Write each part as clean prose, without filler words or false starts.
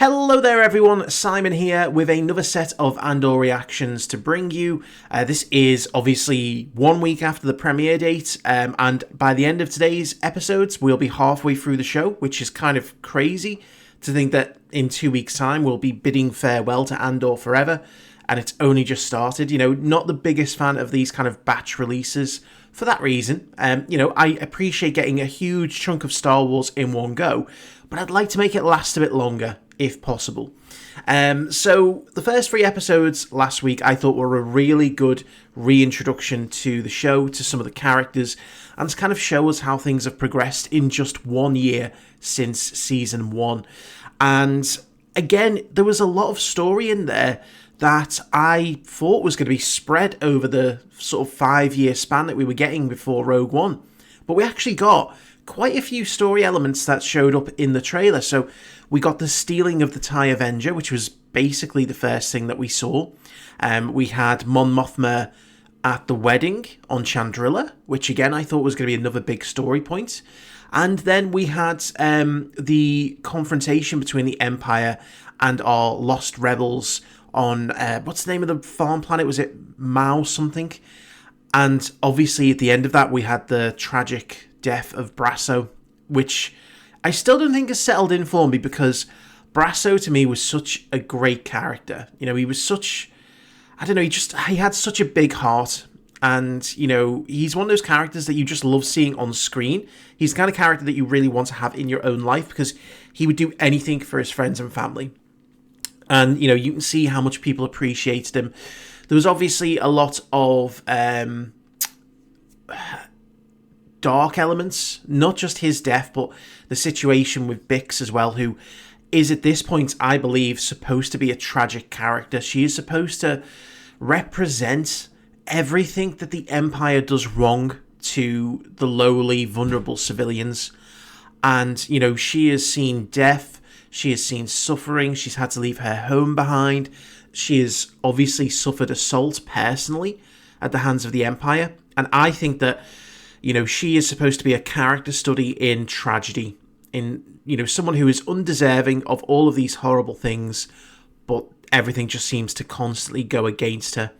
Hello there everyone, Simon here with another set of Andor reactions to bring you. This is obviously 1 week after the premiere date, and by the end of today's episodes we'll be halfway through the show, which is kind of crazy to think that in 2 weeks time we'll be bidding farewell to Andor forever, and it's only just started. You know, not the biggest fan of these kind of batch releases for that reason. You know, I appreciate getting a huge chunk of Star Wars in one go, but I'd like to make it last a bit longer, if possible. So the first 3 episodes last week I thought were a really good reintroduction to the show, to some of the characters, and to kind of show us how things have progressed in just 1 year since season 1. And again, there was a lot of story in there that I thought was going to be spread over the sort of 5-year span that we were getting before Rogue One. But we actually got quite a few story elements that showed up in the trailer. So we got the stealing of the TIE Avenger, which was basically the first thing that we saw. We had Mon Mothma at the wedding on Chandrila, which again I thought was going to be another big story point. And then we had the confrontation between the Empire and our lost rebels on, what's the name of the farm planet? Was it Mao something? And obviously at the end of that we had the tragic death of Brasso, which I still don't think has settled in for me, because Brasso to me was such a great character. You know, he was such, I don't know, he had such a big heart, and you know, he's one of those characters that you just love seeing on screen. He's the kind of character that you really want to have in your own life, because he would do anything for his friends and family. And you know, you can see how much people appreciated him. There was obviously a lot of dark elements, not just his death, but the situation with Bix as well, who is at this point, I believe, supposed to be a tragic character. She is supposed to represent everything that the Empire does wrong to the lowly, vulnerable civilians. And, you know, she has seen death, she has seen suffering, she's had to leave her home behind, she has obviously suffered assault personally at the hands of the Empire. And I think that, you know, she is supposed to be a character study in tragedy, in, you know, someone who is undeserving of all of these horrible things, but everything just seems to constantly go against her.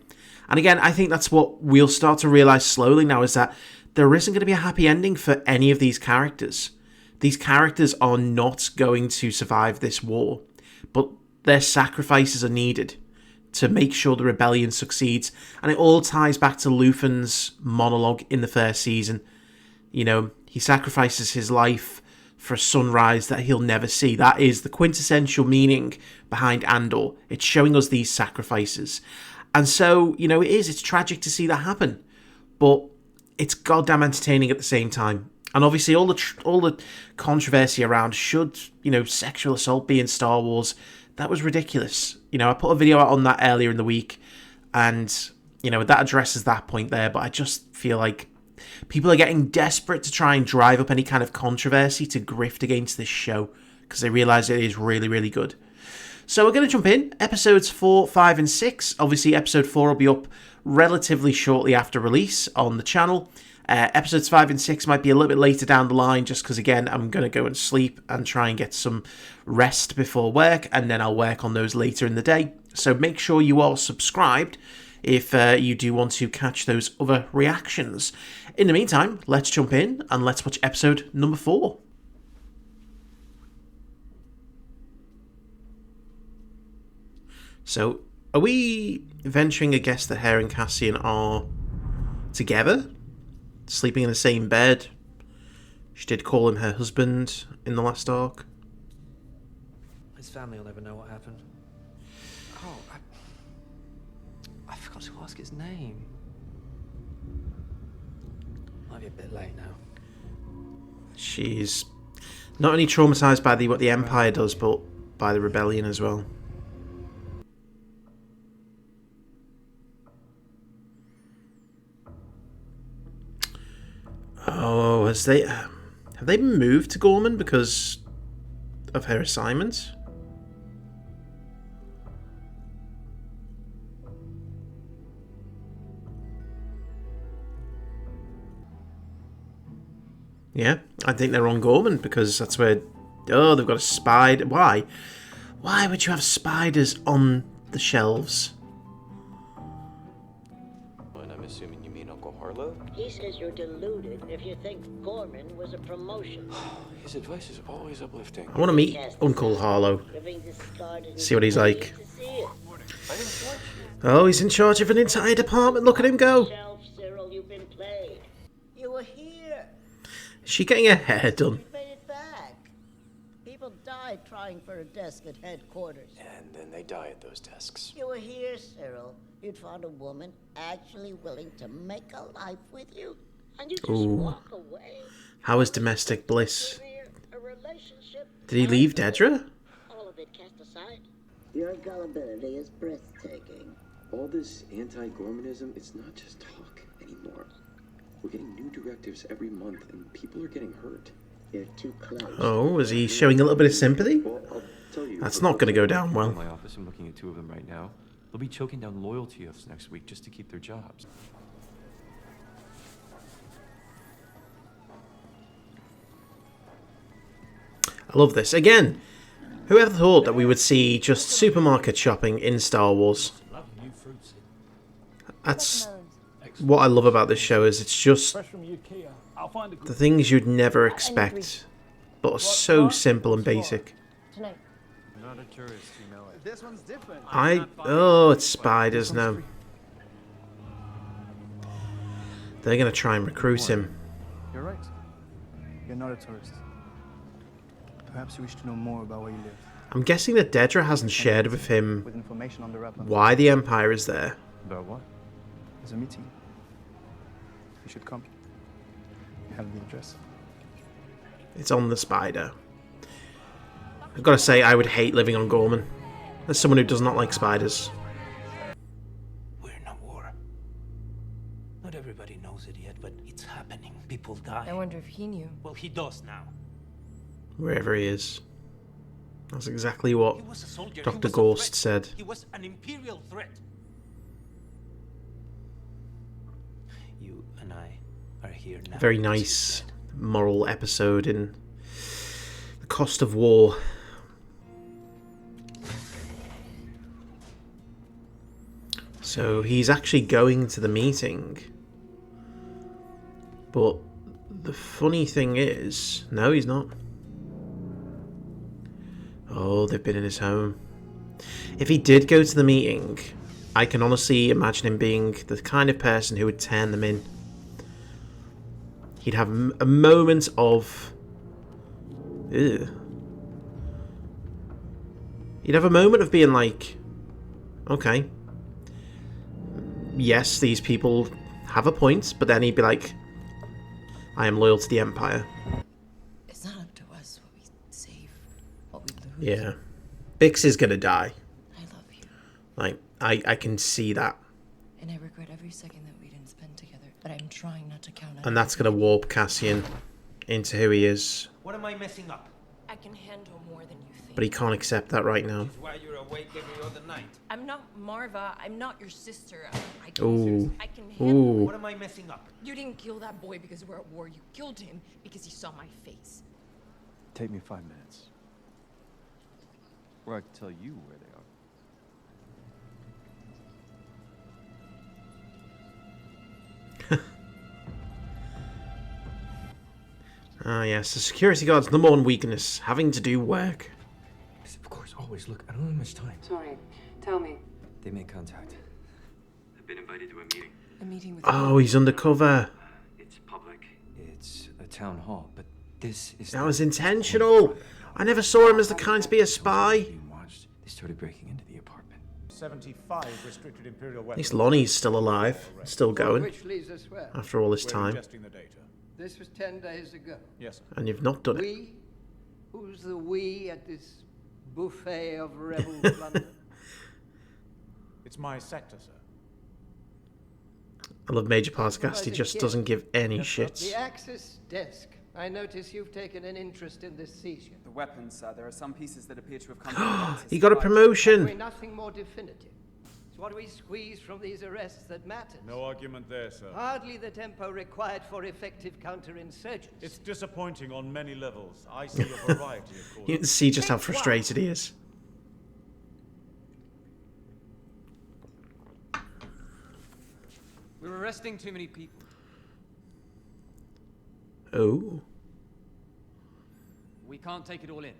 And again, I think that's what we'll start to realise slowly now, is that there isn't going to be a happy ending for any of these characters. These characters are not going to survive this war, but their sacrifices are needed to make sure the rebellion succeeds. And it all ties back to Luthen's monologue in the first season. You know, he sacrifices his life for a sunrise that he'll never see. That is the quintessential meaning behind Andor. It's showing us these sacrifices. And so, you know, it's tragic to see that happen, but it's goddamn entertaining at the same time. And obviously all the controversy around, should, you know, sexual assault be in Star Wars, that was ridiculous. You know, I put a video out on that earlier in the week, and, you know, that addresses that point there, but I just feel like people are getting desperate to try and drive up any kind of controversy to grift against this show, because they realise it is really, really good. So we're going to jump in. Episodes 4, 5 and 6. Obviously, episode 4 will be up relatively shortly after release on the channel. Episodes 5 and 6 might be a little bit later down the line, just because, again, I'm going to go and sleep and try and get some rest before work, and then I'll work on those later in the day. So make sure you are subscribed if you do want to catch those other reactions. In the meantime, let's jump in and let's watch episode number 4. So, are we venturing a guess that her and Cassian are together? Sleeping in the same bed? She did call him her husband in the last arc. His family will never know what happened. Oh, I forgot to ask his name. Might be a bit late now. She's not only traumatised by what the Empire does, but by the rebellion as well. Oh, have they moved to Gorman because of her assignment? Yeah, I think they're on Gorman because that's where... Oh, they've got a spy. Why? Why would you have spiders on the shelves? And I'm assuming you mean Uncle Harlow? He says you're deluded if you think Gorman was a promotion. His advice is always uplifting. I want to meet Uncle Harlow. See what he's like. Oh, he's in charge of an entire department. Look at him go. Cyril, you've been played. You were here. Is she getting her hair done? You made it back. People died trying for a desk at headquarters. And then they die at those desks. You were here, Cyril. You'd found a woman actually willing to make a life with you, and you just walk away. How is domestic bliss? A relationship. Did he leave Dedra? All of it cast aside. Your gullibility is breathtaking. All this anti-Gormanism, it's not just talk anymore. We're getting new directives every month, and people are getting hurt. You're too close. Oh, is he showing a little bit of sympathy? Well, I'll tell you. That's not going to go down well. In my office, I'm looking at 2 of them right now. They'll be choking down loyalty oaths next week just to keep their jobs. I love this. Again, whoever thought that we would see just supermarket shopping in Star Wars? That's what I love about this show, is it's just the things you'd never expect, but are so simple and basic. Not a tourist, you know it. This one's different. Oh, it's spiders now. They're going to try and recruit him. You're right. You're not a tourist. Perhaps you wish to know more about where you live. I'm guessing that Dedra hasn't shared with him With information on the Rappler. why the Empire is there. About what? There's a meeting. You should come. You have the address. It's on the spider. I've got to say, I would hate living on Gorman. As someone who does not like spiders. We're in a war. Not everybody knows it yet, but it's happening. People die. I wonder if he knew. Well, he does now. Wherever he is. That's exactly what He was a soldier. Dr. He was a Gorst threat. said. He was an imperial threat. You and I are here now. Very nice moral episode in The Cost of War. So he's actually going to the meeting. But the funny thing is... No, he's not. Oh, they've been in his home. If he did go to the meeting, I can honestly imagine him being the kind of person who would turn them in. He'd have a moment of... Ew. He'd have a moment of being like... Okay. Yes, these people have a point, but then he'd be like... I am loyal to the Empire. It's not up to us what we save, what we lose. Yeah. Bix is gonna die. I love you. Like, I can see that. And I regret every second that we didn't spend together. But I'm trying not to count on And that's gonna warp Cassian into who he is. What am I messing up? I can handle more than you think. But he can't accept that right now. This is why you're awake every other night. I'm not Marva. I'm not your sister. Ooh. I can handle. What am I messing up? You didn't kill that boy because we're at war. You killed him because he saw my face. Take me 5 minutes. Or I can tell you where they are. Ah, yes, the security guard's number one weakness, having to do work. Yes, of course, always. Look, I don't have much time. Sorry. Tell me. They made contact. I've been invited to a meeting. A meeting with. Oh, he's undercover. It's public. It's a town hall, but this is... That was intentional. I never saw him as the kind to be a spy. Being watched. They started breaking into the apartment. 75 restricted imperial At weapons. least Lonnie's still alive, still going, Which leaves us where? after all this We're time. ingesting the data. This was 10 days ago. Yes, sir. And you've not done it. We? Who's the we at this buffet of rebel plunder? It's my sector, sir. I love Major Partagast, he just doesn't give any shits. The Axis desk. I notice you've taken an interest in this seizure. The weapons, sir. There are some pieces that appear to have come from the Axis. He got a We're promotion. nothing more definitive. It's what we squeeze from these arrests that matters. No argument there, sir. Hardly the tempo required for effective counterinsurgents. It's disappointing on many levels. I see a variety of You causes. can see just how frustrated he is. We're arresting too many people. Oh. We can't take it all in.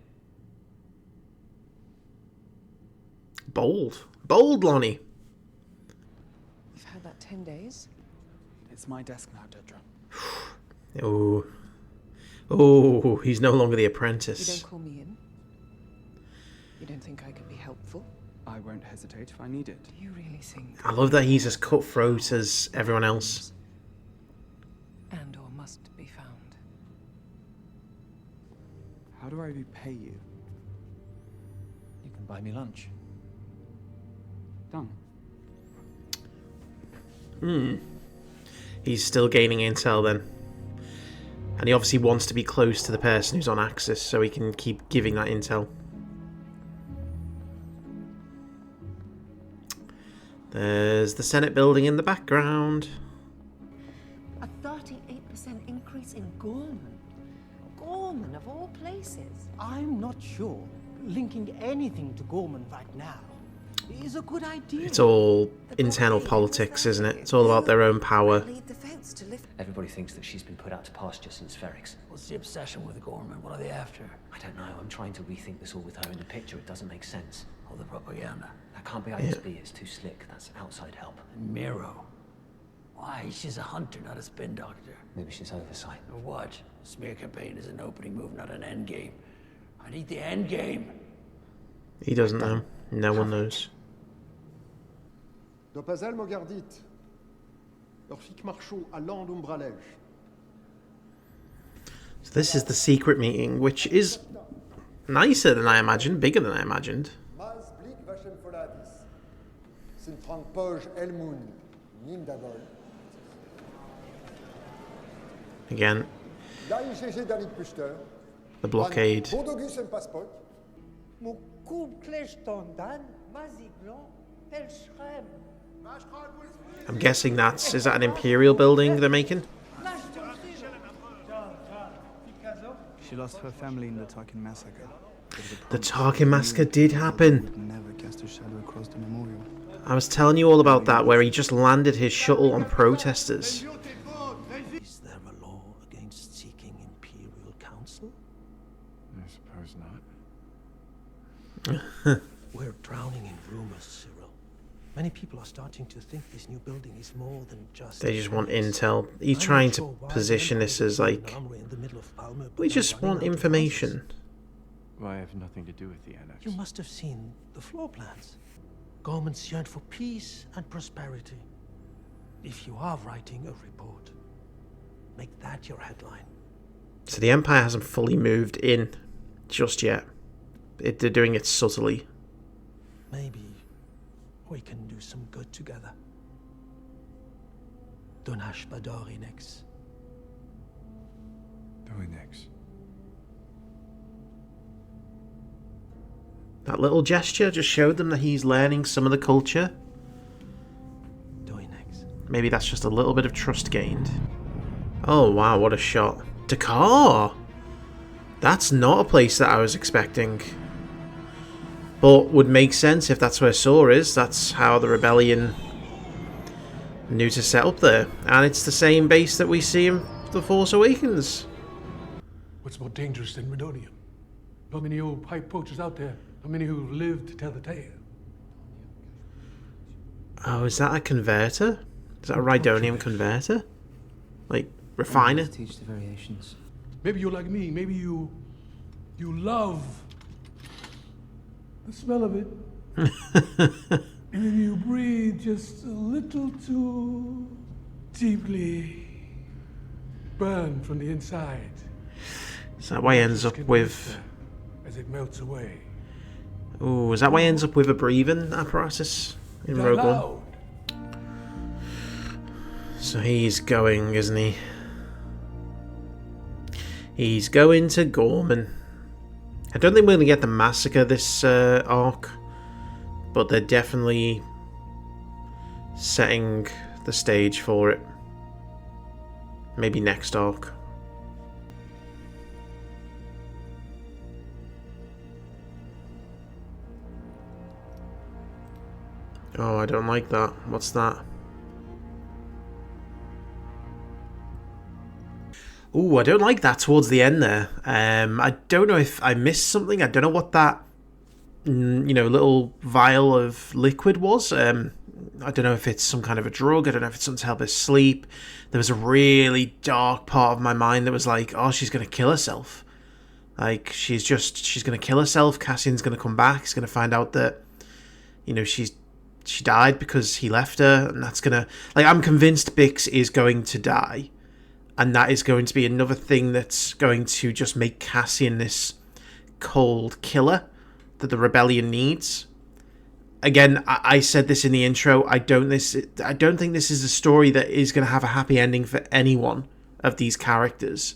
Bold. Bold, Lonnie. You've had that 10 days? It's my desk now, Dedra. Oh. Oh, he's no longer the apprentice. You don't call me in? You don't think I could be helpful? I won't hesitate if I need it. Do you really think... I love that he's as cutthroat as everyone else. Andor must be found. How do I repay you? You can buy me lunch. Done. He's still gaining intel then. And he obviously wants to be close to the person who's on Axis so he can keep giving that intel. There's the Senate building in the background. A 38% increase in Gorman. Gorman, of all places. I'm not sure linking anything to Gorman right now is a good idea. It's all internal politics, isn't it? It's all about their own power. Everybody thinks that she's been put out to pasture since Ferrix. What's the obsession with Gorman? What are they after? I don't know. I'm trying to rethink this all with her in the picture. It doesn't make sense. All the propaganda. That can't be ISB. It's too slick. That's outside help. And Miro. Why? She's a hunter, not a spin doctor. Maybe she's oversight. Or what? A smear campaign is an opening move, not an end game. I need the end game. He doesn't know. No one knows. Dopazel Mogardit. Orphic Marchot à Land Umbralège. So this is the secret meeting, which is nicer than I imagined, bigger than I imagined. Mas Blik Vachem Foladis. Sintrang Poj Elmun. Nindagol. Again, L'AIGG Dalit Puster. the blockade. Bodogus en Passport. Mon couple Kleshtondan, Maziglon, Pelschrem. I'm guessing is that an Imperial building they're making? She lost her family in the Tarkin massacre. The Tarkin massacre did happen. Never cast a shadow across the memorial. I was telling you all about that, where he just landed his shuttle on protesters. Is there a law against seeking Imperial counsel? I suppose not. We're drowning in rumors, Cyril. Many people are starting to think this new building is more than just... They just want intel. He's trying to position this as like, we just want information. Well, I have nothing to do with the annex. You must have seen the floor plans. Governments yearn for peace and prosperity. If you are writing a report, make that your headline. So the Empire hasn't fully moved in just yet. They're doing it subtly. Maybe we can do some good together. Donash Badorinex. Doinex. That little gesture just showed them that he's learning some of the culture. Doinex. Maybe that's just a little bit of trust gained. Oh wow, what a shot. Dakar! That's not a place that I was expecting. But would make sense if that's where Saw is. That's how the rebellion knew to set up there. And it's the same base that we see in The Force Awakens. What's more dangerous than Redonium? Not many old pipe poachers out there. Not many who've lived to tell the tale. Oh, is that a converter? Is that a Rhydonium converter? Like, refiner? Teach the variations. Maybe you're like me. Maybe you love the smell of it. And you breathe just a little too deeply. Burn from the inside. Is that why he ends up with... As it melts away. Oh, is that why he ends up with a breathing apparatus in Rogue One? So he's going, isn't he? He's going to Gorman. I don't think we're going to get the massacre this arc, but they're definitely setting the stage for it. Maybe next arc. Oh, I don't like that. What's that? Ooh, I don't like that towards the end there. I don't know if I missed something. I don't know what that, little vial of liquid was. I don't know if it's some kind of a drug. I don't know if it's something to help her sleep. There was a really dark part of my mind that was like, oh, she's going to kill herself. Like, she's going to kill herself. Cassian's going to come back. He's going to find out that, she died because he left her. And that's going to... Like, I'm convinced Bix is going to die. And that is going to be another thing that's going to just make Cassian this cold killer that the rebellion needs. Again, I said this in the intro. I don't think this is a story that is going to have a happy ending for any one of these characters.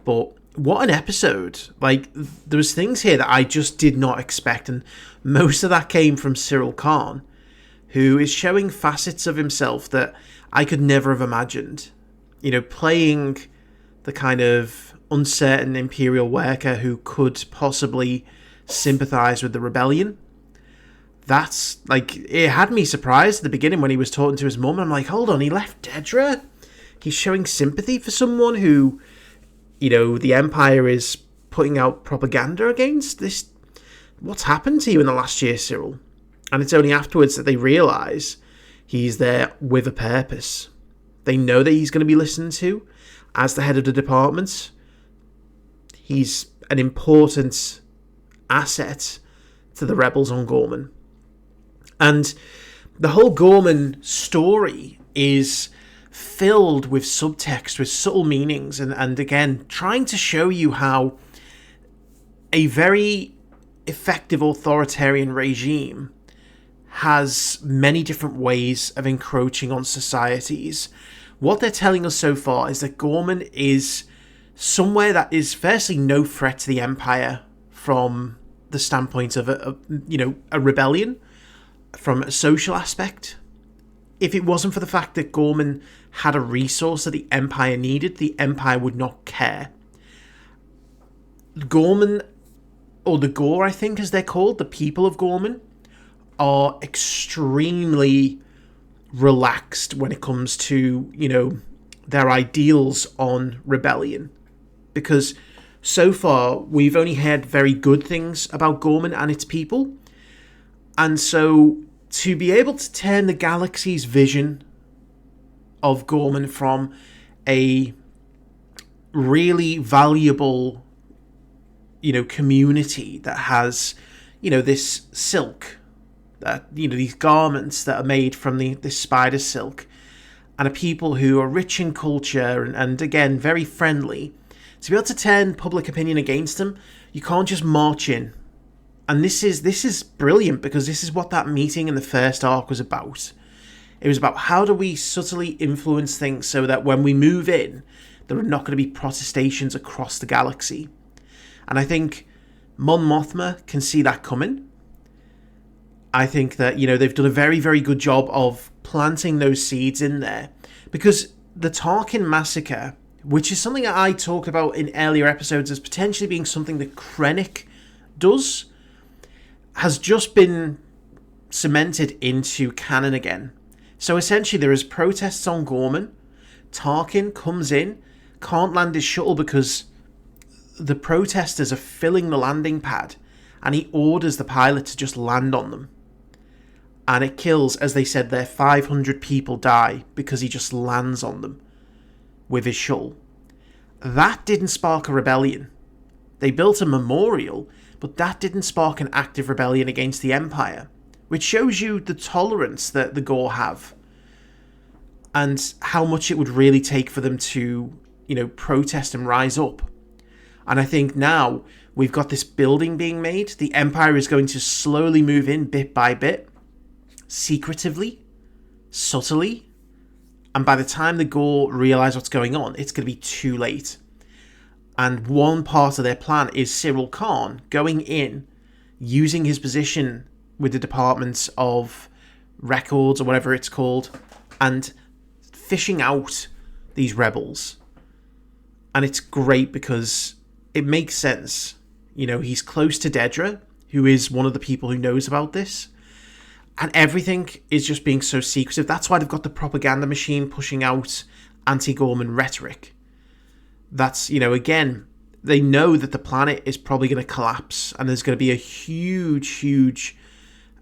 But what an episode. Like, there was things here that I just did not expect. And most of that came from Cyril Khan, who is showing facets of himself that I could never have imagined. Playing the kind of uncertain Imperial worker who could possibly sympathize with the rebellion. That's, like, it had me surprised at the beginning when he was talking to his mum. I'm like, hold on, he left Dedra? He's showing sympathy for someone who, the Empire is putting out propaganda against? This, what's happened to you in the last year, Cyril? And it's only afterwards that they realise he's there with a purpose. They know that he's going to be listened to as the head of the department. He's an important asset to the rebels on Gorman. And the whole Gorman story is filled with subtext, with subtle meanings, and again, trying to show you how a very effective authoritarian regime has many different ways of encroaching on societies. What they're telling us so far is that Gorman is somewhere that is firstly no threat to the Empire from the standpoint of a rebellion, from a social aspect. If it wasn't for the fact that Gorman had a resource that the Empire needed, the Empire would not care. Gorman, or the Ghor, I think as they're called, the people of Gorman, are extremely relaxed when it comes to, their ideals on rebellion. Because so far, we've only heard very good things about Gorman and its people. And so, to be able to turn the galaxy's vision of Gorman from a really valuable, community that has, this silk, that these garments that are made from this spider silk, and a people who are rich in culture and again very friendly, to be able to turn public opinion against them, you can't just march in. And this is brilliant, because this is what that meeting in the first arc was about. It was about how do we subtly influence things so that when we move in, there are not going to be protestations across the galaxy. And I think Mon Mothma can see that coming. I think that, they've done a very, very good job of planting those seeds in there. Because the Tarkin massacre, which is something that I talked about in earlier episodes as potentially being something that Krennic does, has just been cemented into canon again. So essentially there is protests on Gorman. Tarkin comes in, can't land his shuttle because the protesters are filling the landing pad, and he orders the pilot to just land on them. And it kills, as they said there, 500 people die because he just lands on them with his shuttle. That didn't spark a rebellion. They built a memorial, but that didn't spark an active rebellion against the Empire, which shows you the tolerance that the Ghor have and how much it would really take for them to, protest and rise up. And I think now we've got this building being made. The Empire is going to slowly move in bit by bit, secretively, subtly, and by the time the Ghor realise what's going on, it's going to be too late. And one part of their plan is Cyril Khan going in, using his position with the Department of Records, or whatever it's called, and fishing out these rebels. And it's great because it makes sense. He's close to Dedra, who is one of the people who knows about this. And everything is just being so secretive. That's why they've got the propaganda machine pushing out anti-Gorman rhetoric. That's, again, they know that the planet is probably going to collapse and there's going to be a huge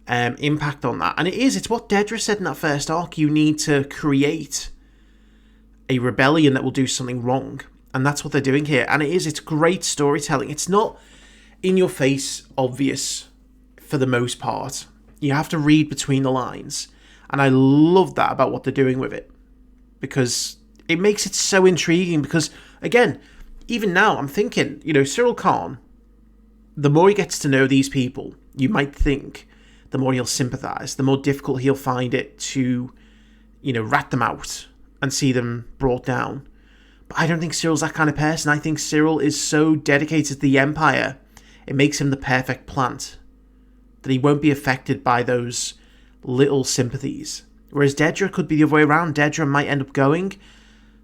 impact on that. And it's what Dedra said in that first arc. You need to create a rebellion that will do something wrong. And that's what they're doing here. And it's great storytelling. It's not in your face obvious for the most part. You have to read between the lines. And I love that about what they're doing with it. Because it makes it so intriguing. Because, again, even now I'm thinking, Cyril Khan, the more he gets to know these people, you might think the more he'll sympathise, the more difficult he'll find it to, rat them out and see them brought down. But I don't think Cyril's that kind of person. I think Cyril is so dedicated to the Empire, it makes him the perfect plant. That he won't be affected by those little sympathies. Whereas Dedra could be the other way around. Dedra might end up going,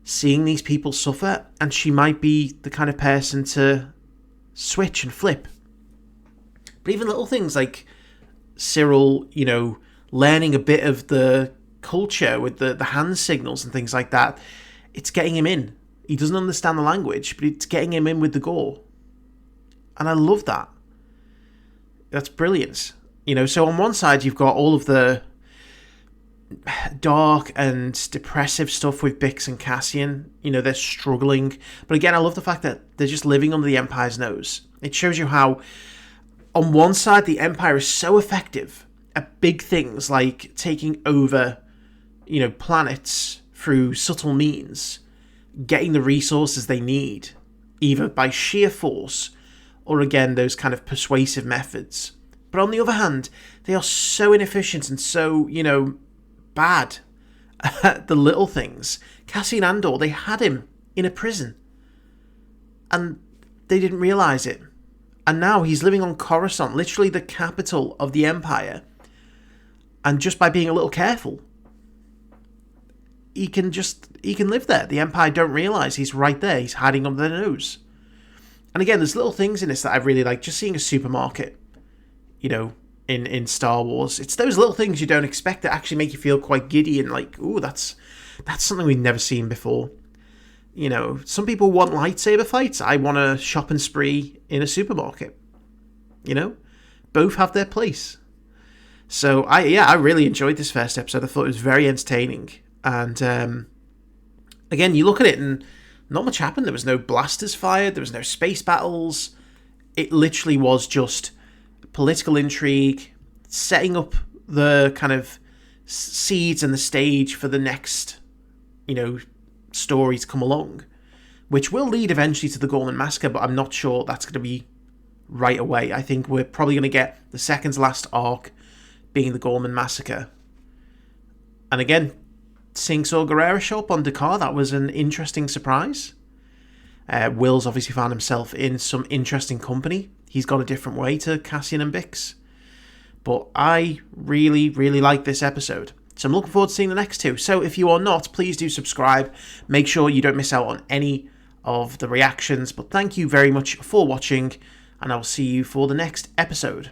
seeing these people suffer, and she might be the kind of person to switch and flip. But even little things like Cyril, learning a bit of the culture with the hand signals and things like that, it's getting him in. He doesn't understand the language, but it's getting him in with the gore. And I love that. That's brilliant. So on one side you've got all of the dark and depressive stuff with Bix and Cassian. They're struggling. But again, I love the fact that they're just living under the Empire's nose. It shows you how, on one side, the Empire is so effective at big things like taking over, planets through subtle means, getting the resources they need, either by sheer force or, again, those kind of persuasive methods. But on the other hand, they are so inefficient and so, bad at the little things. Cassian Andor, they had him in a prison. And they didn't realise it. And now he's living on Coruscant, literally the capital of the Empire. And just by being a little careful, he can live there. The Empire don't realise he's right there. He's hiding under their nose. And again, there's little things in this that I really like. Just seeing a supermarket, in Star Wars. It's those little things you don't expect that actually make you feel quite giddy and like, ooh, that's something we've never seen before. Some people want lightsaber fights. I want a shopping spree in a supermarket. Both have their place. So I really enjoyed this first episode. I thought it was very entertaining. And again, you look at it and not much happened. There was no blasters fired. There was no space battles. It literally was just political intrigue, setting up the kind of seeds and the stage for the next, story to come along, which will lead eventually to the Gorman massacre, but I'm not sure that's going to be right away. I think we're probably going to get the second to last arc being the Gorman massacre. And again, seeing Saw Gerrera show up on Dakar, that was an interesting surprise. Will's obviously found himself in some interesting company. He's got a different way to Cassian and Bix. But I really, really like this episode. So I'm looking forward to seeing the next two. So if you are not, please do subscribe. Make sure you don't miss out on any of the reactions. But thank you very much for watching. And I will see you for the next episode.